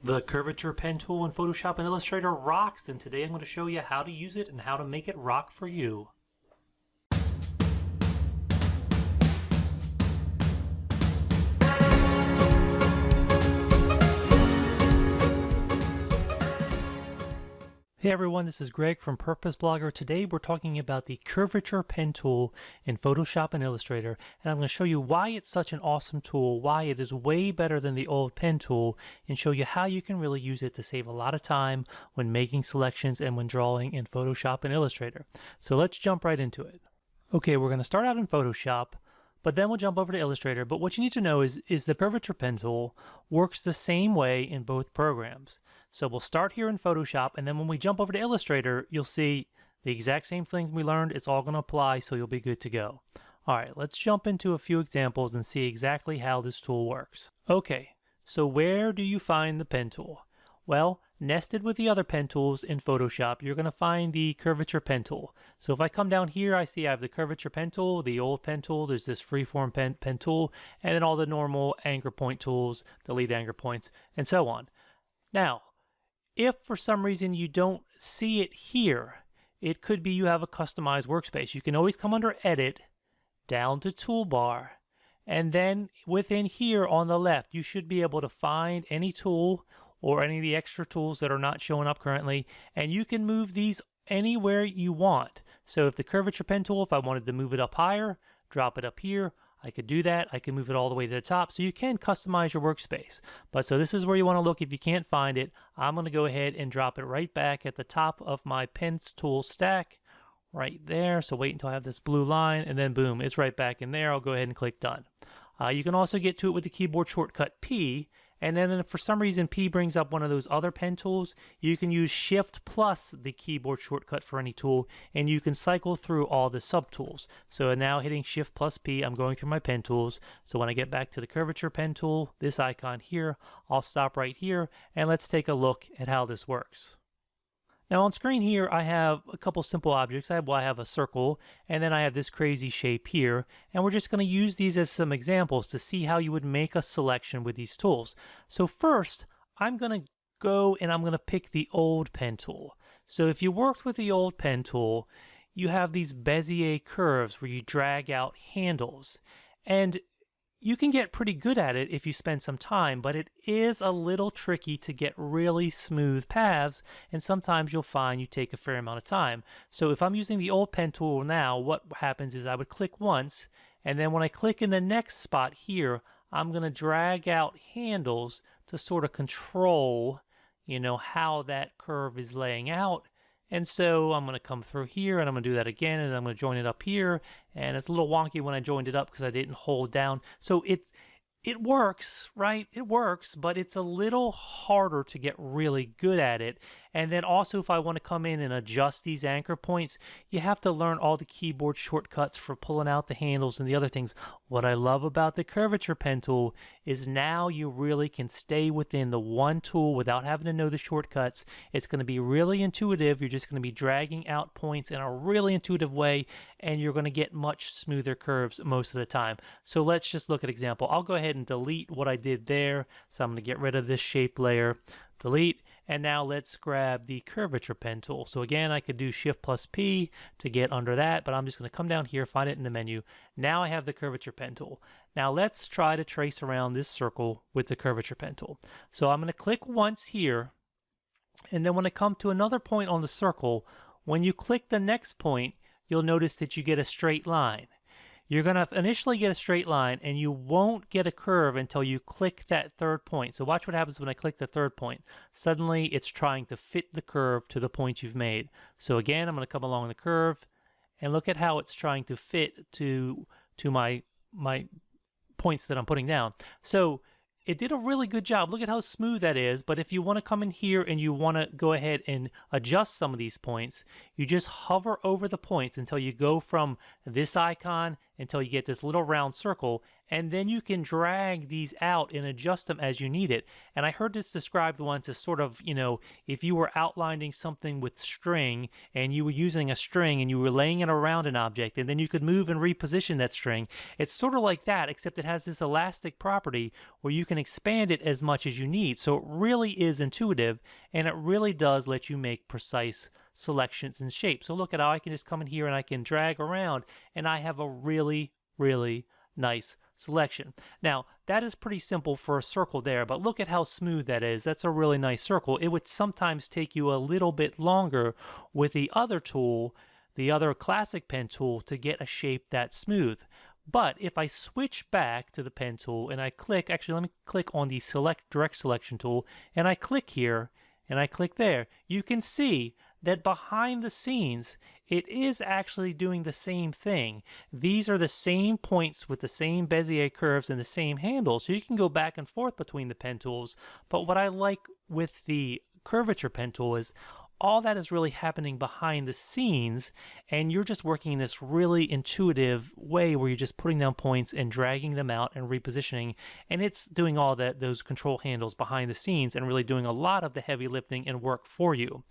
The Curvature Pen Tool in Photoshop and Illustrator rocks, and today I'm going to show you how to use it and how to make it rock for you. Hey everyone, this is Greg from Purpose Blogger. Today we're talking about the Curvature Pen Tool in Photoshop and Illustrator, and I'm going to show you why it's such an awesome tool, why it is way better than the old pen tool, and show you how you can really use it to save a lot of time when making selections and when drawing in Photoshop and Illustrator. So let's jump right into it. Okay, we're going to start out in Photoshop, but then we'll jump over to Illustrator. But what you need to know is the Curvature Pen Tool works the same way in both programs. So we'll start here in Photoshop, and then when we jump over to Illustrator, you'll see the exact same thing we learned. It's all going to apply, so you'll be good to go. All right, let's jump into a few examples and see exactly how this tool works. Okay, so where do you find the pen tool? Well, nested with the other pen tools in Photoshop, you're going to find the Curvature Pen Tool. So if I come down here, I see I have the Curvature Pen Tool, the old pen tool, there's this freeform pen tool, and then all the normal anchor point tools, delete anchor points, and so on. Now, if for some reason you don't see it here, it could be you have a customized workspace. You can always come under Edit, down to Toolbar, and then within here on the left, you should be able to find any tool or any of the extra tools that are not showing up currently, and you can move these anywhere you want. So if the Curvature Pen Tool, if I wanted to move it up higher, drop it up here, I could do that. I can move it all the way to the top. So you can customize your workspace. But so this is where you want to look. If you can't find it, I'm going to go ahead and drop it right back at the top of my pen tool stack right there. So wait until I have this blue line, and then boom, it's right back in there. I'll go ahead and click done. You can also get to it with the keyboard shortcut P, and then if for some reason P brings up one of those other pen tools, you can use Shift plus the keyboard shortcut for any tool, and you can cycle through all the subtools. So now hitting Shift plus P, I'm going through my pen tools. So when I get back to the Curvature Pen Tool, this icon here, I'll stop right here, and let's take a look at how this works. Now on screen here, I have a couple simple objects. I have a circle, and then I have this crazy shape here, and we're just going to use these as some examples to see how you would make a selection with these tools. So first, I'm going to go and I'm going to pick the old pen tool. So if you worked with the old pen tool, you have these Bezier curves where you drag out handles, and you can get pretty good at it if you spend some time, but it is a little tricky to get really smooth paths, and sometimes you'll find you take a fair amount of time. So if I'm using the old pen tool now, what happens is I would click once, and then when I click in the next spot here, I'm going to drag out handles to sort of control, how that curve is laying out. And so I'm going to come through here, and I'm going to do that again, and I'm going to join it up here. And it's a little wonky when I joined it up because I didn't hold down. So it works, right? It works, but it's a little harder to get really good at it. And then also, if I want to come in and adjust these anchor points, you have to learn all the keyboard shortcuts for pulling out the handles and the other things. What I love about the Curvature Pen Tool is now you really can stay within the one tool without having to know the shortcuts. It's going to be really intuitive. You're just going to be dragging out points in a really intuitive way, and you're going to get much smoother curves most of the time. So let's just look at an example. I'll go ahead and delete what I did there. So I'm going to get rid of this shape layer, delete, and now let's grab the Curvature Pen Tool. So again, I could do Shift plus P to get under that, but I'm just going to come down here, find it in the menu. Now I have the Curvature Pen Tool. Now let's try to trace around this circle with the Curvature Pen Tool. So I'm going to click once here, and then when I come to another point on the circle, when you click the next point, you'll notice that you get a straight line. You're going to initially get a straight line, and you won't get a curve until you click that third point. So watch what happens when I click the third point. Suddenly, it's trying to fit the curve to the point you've made. So again, I'm going to come along the curve, and look at how it's trying to fit to my points that I'm putting down. So it did a really good job. Look at how smooth that is. But if you want to come in here and you want to go ahead and adjust some of these points, you just hover over the points until you go from this icon until you get this little round circle, and then you can drag these out and adjust them as you need it. And I heard this described once as sort of, if you were outlining something with string and you were using a string and you were laying it around an object, and then you could move and reposition that string. It's sort of like that, except it has this elastic property where you can expand it as much as you need. So it really is intuitive, and it really does let you make precise selections and shapes. So look at how I can just come in here and I can drag around, and I have a really, really nice selection. Now, that is pretty simple for a circle there, but look at how smooth that is. That's a really nice circle. It would sometimes take you a little bit longer with the other tool, the other classic pen tool, to get a shape that smooth. But if I switch back to the pen tool and I click, actually let me click on the direct selection tool, and I click here and I click there, you can see that behind the scenes it is actually doing the same thing. These are the same points with the same Bezier curves and the same handle, so you can go back and forth between the pen tools. But what I like with the curvature pen tool is all that is really happening behind the scenes, and you're just working in this really intuitive way where you're just putting down points and dragging them out and repositioning, and it's doing all those control handles behind the scenes and really doing a lot of the heavy lifting and work for you.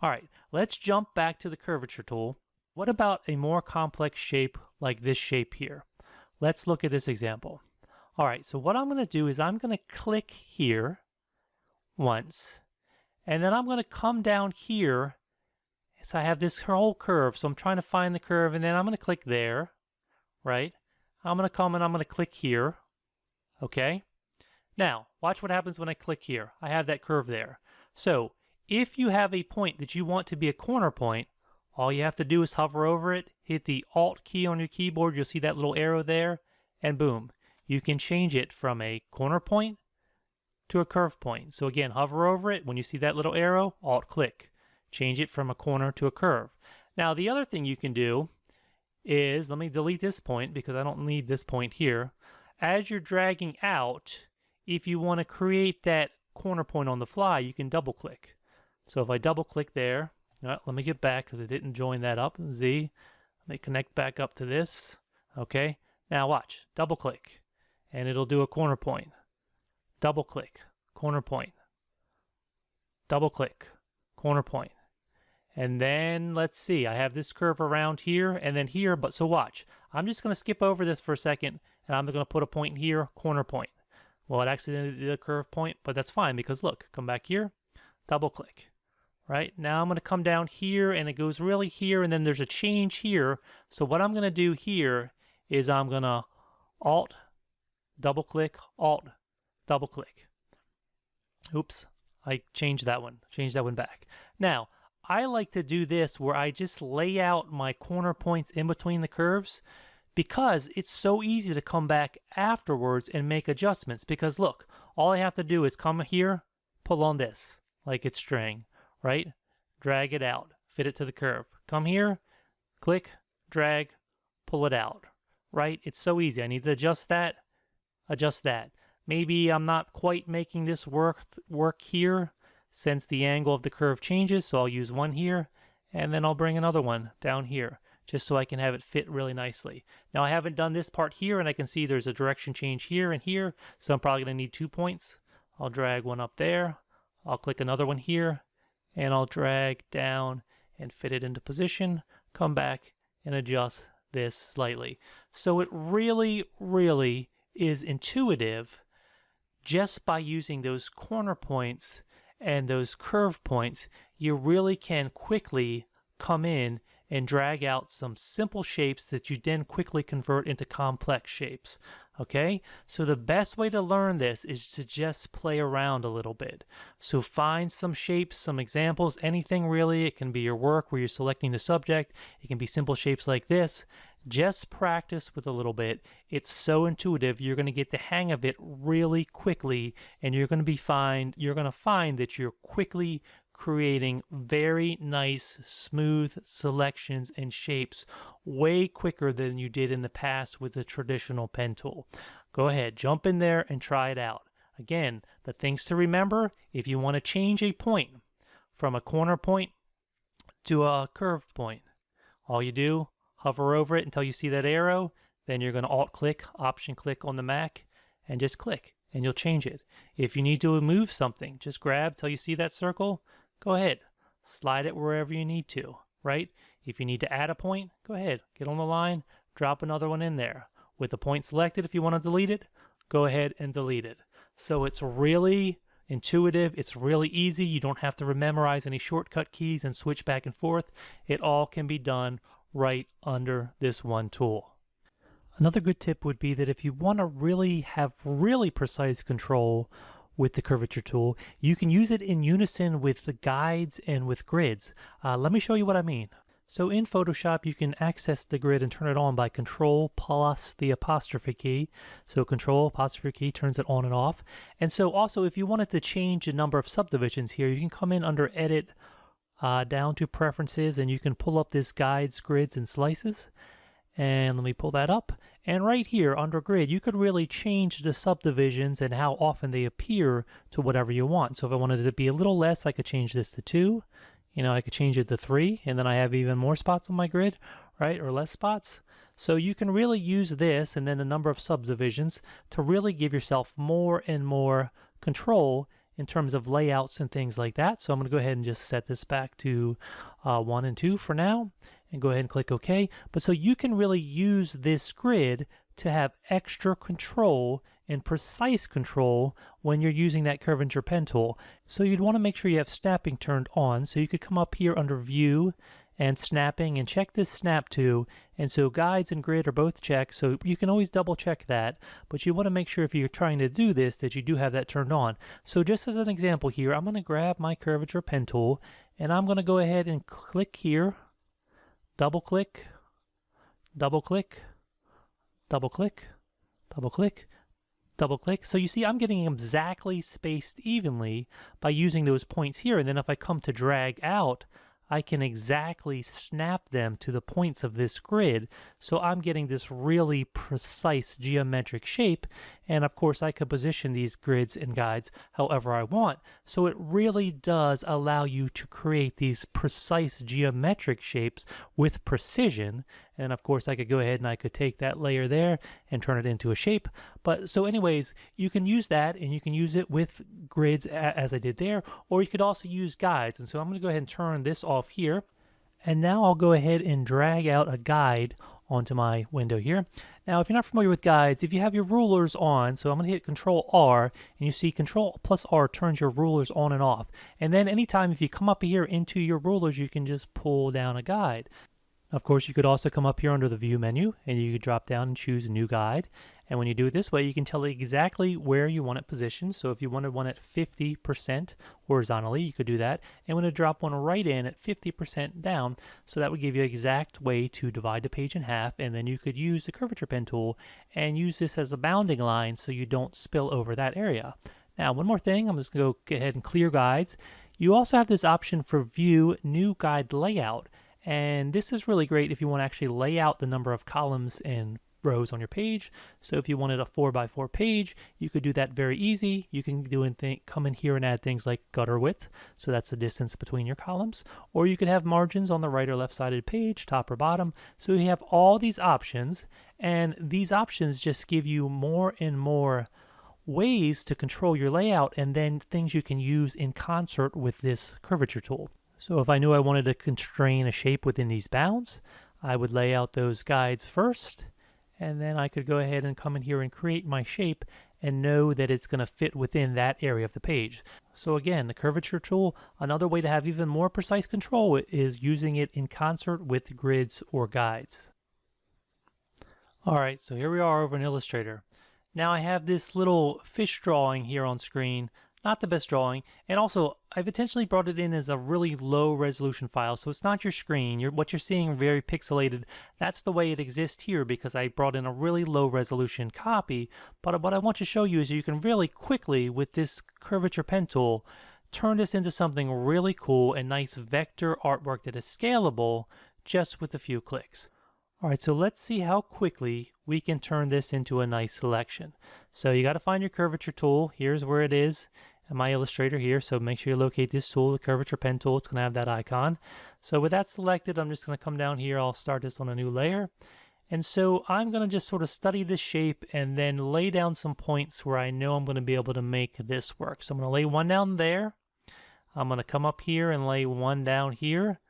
All right, let's jump back to the curvature tool. What about a more complex shape like this shape here? Let's look at this example. All right, so what I'm going to do is I'm going to click here once, and then I'm going to come down here. So I have this whole curve, so I'm trying to find the curve, and then I'm going to click there, right? I'm going to come and I'm going to click here, okay? Now, watch what happens when I click here. I have that curve there. So if you have a point that you want to be a corner point, all you have to do is hover over it, hit the Alt key on your keyboard, you'll see that little arrow there, and boom, you can change it from a corner point to a curve point. So again, hover over it. When you see that little arrow, Alt click. Change it from a corner to a curve. Now the other thing you can do is, let me delete this point because I don't need this point here. As you're dragging out, if you want to create that corner point on the fly, you can double click. So if I double click there, let me get back because I didn't join that up. Z, let me connect back up to this. Okay, now watch, double click, and it'll do a corner point. Double click, corner point. Double click, corner point. And then let's see, I have this curve around here and then here, but so watch. I'm just going to skip over this for a second, and I'm going to put a point here, corner point. Well, it actually did a curve point, but that's fine because look, come back here, double click. Right, now I'm going to come down here and it goes really here, and then there's a change here. So what I'm going to do here is I'm going to Alt, double click, Alt, double click. Oops, I changed that one back. Now, I like to do this where I just lay out my corner points in between the curves because it's so easy to come back afterwards and make adjustments. Because look, all I have to do is come here, pull on this like it's string, right? Drag it out, fit it to the curve. Come here, click, drag, pull it out, right? It's so easy. I need to adjust that, adjust that. Maybe I'm not quite making this work here since the angle of the curve changes, so I'll use one here, and then I'll bring another one down here, just so I can have it fit really nicely. Now I haven't done this part here, and I can see there's a direction change here and here, so I'm probably going to need 2 points. I'll drag one up there, I'll click another one here, and I'll drag down and fit it into position, come back and adjust this slightly. So it really, really is intuitive just by using those corner points and those curve points. You really can quickly come in and drag out some simple shapes that you then quickly convert into complex shapes. Okay, so the best way to learn this is to just play around a little bit. So find some shapes, some examples, anything really. It can be your work where you're selecting the subject. It can be simple shapes like this. Just practice with a little bit. It's so intuitive. You're going to get the hang of it really quickly, and you're going to find that you're quickly creating very nice, smooth selections and shapes way quicker than you did in the past with the traditional pen tool. Go ahead, jump in there and try it out. Again, the things to remember, if you want to change a point from a corner point to a curved point, all you do, hover over it until you see that arrow, then you're going to Alt click, Option click on the Mac, and just click, and you'll change it. If you need to move something, just grab till you see that circle, go ahead, slide it wherever you need to, right? If you need to add a point, go ahead, get on the line, drop another one in there. With the point selected, if you want to delete it, go ahead and delete it. So it's really intuitive, it's really easy. You don't have to memorize any shortcut keys and switch back and forth. It all can be done right under this one tool. Another good tip would be that if you want to really have really precise control with the curvature tool, you can use it in unison with the guides and with grids. Let me show you what I mean. So in Photoshop, you can access the grid and turn it on by Control plus the apostrophe key. So Control apostrophe key turns it on and off. And so also, if you wanted to change the number of subdivisions here, you can come in under Edit, down to Preferences, and you can pull up this Guides, Grids, and Slices. And let me pull that up. And right here under Grid, you could really change the subdivisions and how often they appear to whatever you want. So if I wanted it to be a little less, I could change this to 2. You know, I could change it to 3, and then I have even more spots on my grid, right, or less spots. So you can really use this and then a number of subdivisions to really give yourself more and more control in terms of layouts and things like that. So I'm going to go ahead and just set this back to 1 and 2 for now, and go ahead and click OK. But so you can really use this grid to have extra control and precise control when you're using that Curvature Pen tool. So you'd want to make sure you have snapping turned on. So you could come up here under View and Snapping and check this snap to. And so Guides and Grid are both checked, so you can always double check that. But you want to make sure if you're trying to do this that you do have that turned on. So just as an example here, I'm going to grab my Curvature Pen tool and I'm going to go ahead and click here, double click, double click, double click, double click, double click. So you see I'm getting them exactly spaced evenly by using those points here, and then if I come to drag out, I can exactly snap them to the points of this grid. So I'm getting this really precise geometric shape, and of course I could position these grids and guides however I want. So it really does allow you to create these precise geometric shapes with precision. And of course I could go ahead and I could take that layer there and turn it into a shape. But so anyways, you can use that, and you can use it with grids as I did there, or you could also use guides. And so I'm going to go ahead and turn this off here. And now I'll go ahead and drag out a guide onto my window here. Now, if you're not familiar with guides, if you have your rulers on, so I'm going to hit Control R, and you see Control plus R turns your rulers on and off. And then anytime if you come up here into your rulers, you can just pull down a guide. Of course, you could also come up here under the View menu, and you could drop down and choose a new guide. And when you do it this way, you can tell it exactly where you want it positioned. So if you wanted one at 50% horizontally, you could do that. And want to drop one right in at 50% down. So that would give you an exact way to divide the page in half. And then you could use the Curvature Pen tool and use this as a bounding line so you don't spill over that area. Now, one more thing, I'm just going to go ahead and clear guides. You also have this option for View New Guide Layout. And this is really great if you want to actually lay out the number of columns and rows on your page. So if you wanted a 4x4 page, you could do that very easy. You can do come in here and add things like gutter width, so that's the distance between your columns, or you could have margins on the right or left sided page, top or bottom. So you have all these options, and these options just give you more and more ways to control your layout, and then things you can use in concert with this curvature tool. So if I knew I wanted to constrain a shape within these bounds, I would lay out those guides first, and then I could go ahead and come in here and create my shape and know that it's going to fit within that area of the page. So again, the curvature tool, another way to have even more precise control is using it in concert with grids or guides. Alright, so here we are over in Illustrator. Now I have this little fish drawing here on screen. Not the best drawing, and also I've intentionally brought it in as a really low resolution file, so it's not your screen. What you're seeing very pixelated. That's the way it exists here because I brought in a really low resolution copy. But what I want to show you is you can really quickly, with this Curvature Pen tool, turn this into something really cool and nice vector artwork that is scalable just with a few clicks. Alright, so let's see how quickly we can turn this into a nice selection. So you got to find your curvature tool. Here's where it is. And my Illustrator here, so make sure you locate this tool, the Curvature Pen tool. It's going to have that icon. So with that selected, I'm just going to come down here. I'll start this on a new layer, And so I'm going to just sort of study this shape and then lay down some points where I know I'm going to be able to make this work. So I'm going to lay one down there. I'm going to come up here and lay one down here,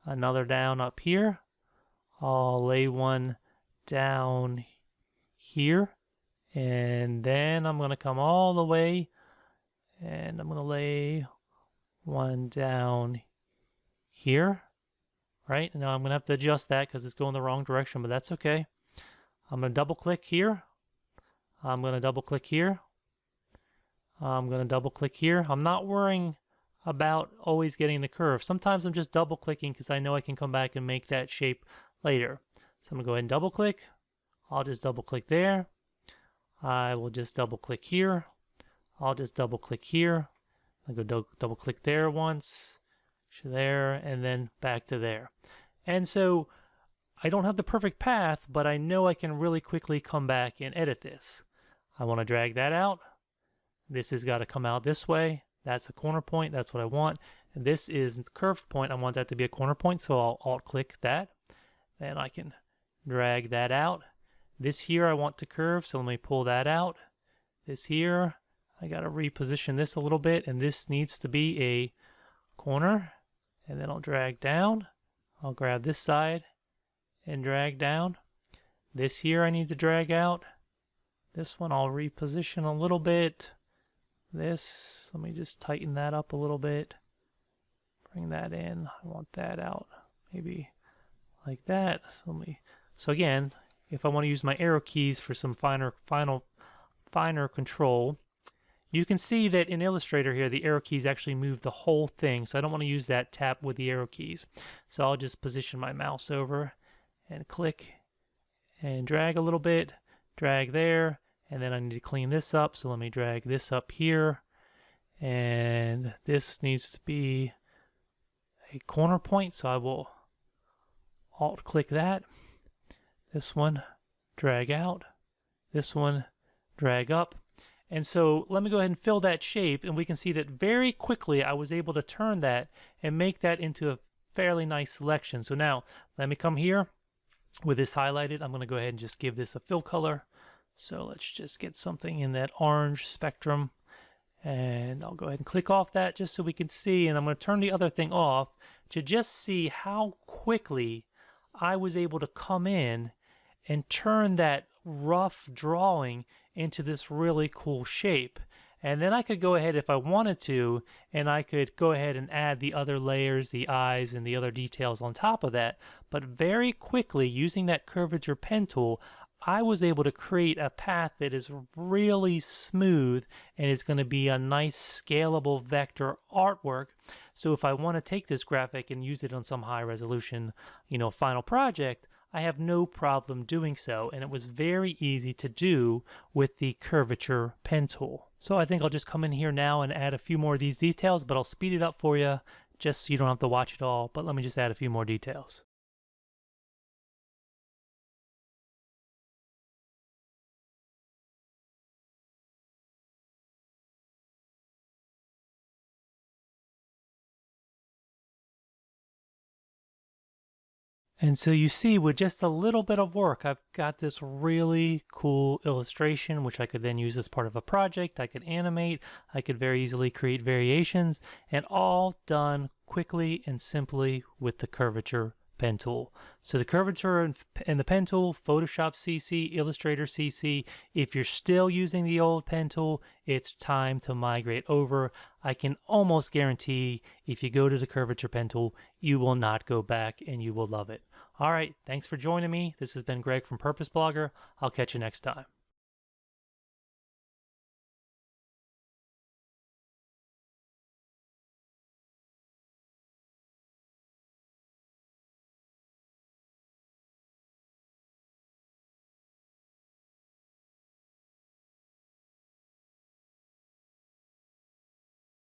another down up here. I'll lay one down here, and then I'm going to come all the way, and I'm going to lay one down here, right? Now I'm going to have to adjust that because it's going the wrong direction, but that's okay. I'm going to double click here. I'm going to double click here. I'm going to double click here. I'm not worrying about always getting the curve. Sometimes I'm just double clicking because I know I can come back and make that shape later. So I'm going to go ahead and double click. I'll just double click there. I will just double click here. I'll just double click here. I'll go double click there once, there, and then back to there. And so I don't have the perfect path, but I know I can really quickly come back and edit this. I want to drag that out. This has got to come out this way. That's a corner point. That's what I want. And this is the curved point. I want that to be a corner point, so I'll alt-click that. Then I can drag that out. This here I want to curve, so let me pull that out. This here, I got to reposition this a little bit, and this needs to be a corner. And then I'll drag down. I'll grab this side and drag down. This here I need to drag out. This one I'll reposition a little bit. This, let me just tighten that up a little bit. Bring that in. I want that out maybe like that. So again, if I want to use my arrow keys for some finer control, you can see that in Illustrator here, the arrow keys actually move the whole thing. So I don't want to use that tap with the arrow keys. So I'll just position my mouse over and click and drag a little bit, drag there, and then I need to clean this up. So let me drag this up here, and this needs to be a corner point. So I will alt click that. This one, drag out. This one, drag up. And so let me go ahead and fill that shape, and we can see that very quickly I was able to turn that and make that into a fairly nice selection. So now let me come here with this highlighted. I'm going to go ahead and just give this a fill color. So let's just get something in that orange spectrum, and I'll go ahead and click off that just so we can see, and I'm going to turn the other thing off to just see how quickly I was able to come in and turn that rough drawing into this really cool shape. And then I could go ahead if I wanted to, and I could go ahead and add the other layers, the eyes and the other details on top of that. But very quickly, using that Curvature Pen Tool, I was able to create a path that is really smooth and is going to be a nice scalable vector artwork. So if I want to take this graphic and use it on some high resolution, final project, I have no problem doing so, and it was very easy to do with the Curvature Pen Tool. So I think I'll just come in here now and add a few more of these details, but I'll speed it up for you just so you don't have to watch it all, but let me just add a few more details. And so you see, with just a little bit of work, I've got this really cool illustration, which I could then use as part of a project. I could animate, I could very easily create variations, and all done quickly and simply with the Curvature Pen Tool. So the Curvature and the Pen Tool, Photoshop CC, Illustrator CC. If you're still using the old Pen Tool, it's time to migrate over. I can almost guarantee if you go to the Curvature Pen Tool, you will not go back and you will love it. All right, thanks for joining me. This has been Greg from Purpose Blogger. I'll catch you next time.